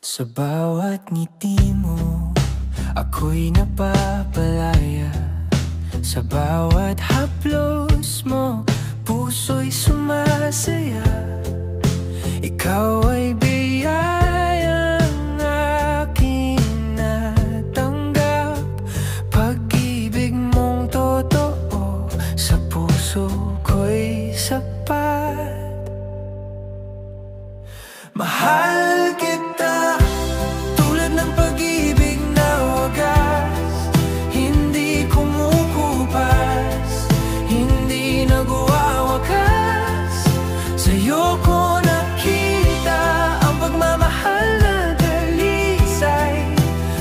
Sa bawat ngiti mo, ako'y napapalaya. Sa bawat haplos mo, puso'y sumasaya. Ikaw ay biyayang aking natanggap. Pag-ibig mong totoo, sa puso ko'y sapat. Mahal kita, tulad ng pag-ibig na wagas. Hindi kumukupas, hindi nagwawakas. Sa'yo ko nakita ang pagmamahal na dalisay.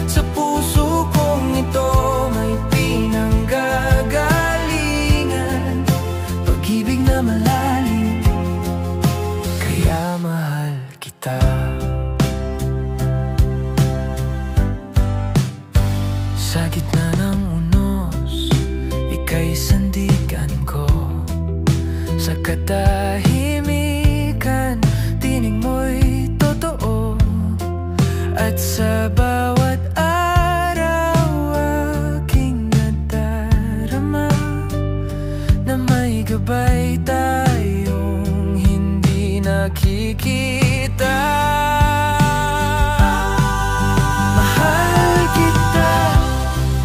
Sa puso kong ito may pinanggagalingan. Pag-ibig na malalim, kaya mahal kita. Sa gitna ng unos, ika'y sandigan ko. Sa katahimikan, tinig mo'y totoo. At sa bawat araw, aking nadarama na may gabay tayong hindi nakikita. Mahal kita,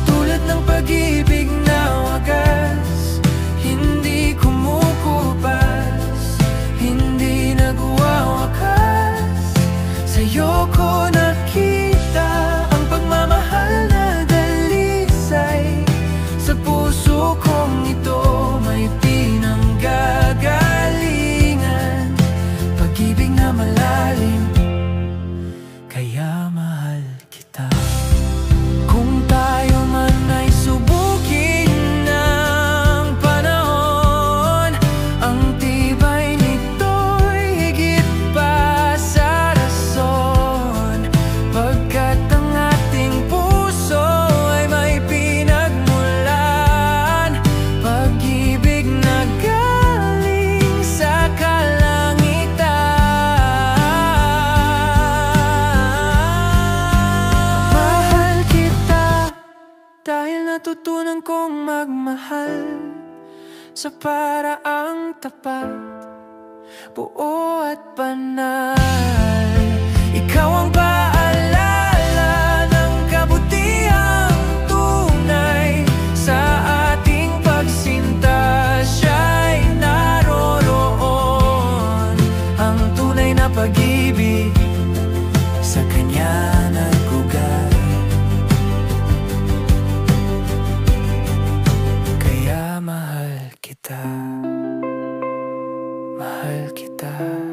tulad ng pag-ibig na wagas. Hindi kumukupas, hindi nagwawakas. Sa'yo ko nakita ang pagmamahal na dalisay. Sa puso kong ito may pinanggagalingan. Pag-ibig na malalim, kaya mahal kita. Kung tayo man ay subukin ng panahon, ang tibay nito'y higit pa sa rason. Pagkat ang ating puso ay may pinagmulan. Pag-ibig na galing sa mahal kita, dahil natutunan kong magmahal sa paraang tapat, buo at banal. Ikaw ang paalala ng kabutihang tunay. Sa ating pagsinta, siya'y naroroon. Ang tunay na pag-ibig sa kanya nagugat. Kaya mahal kita, mahal kita.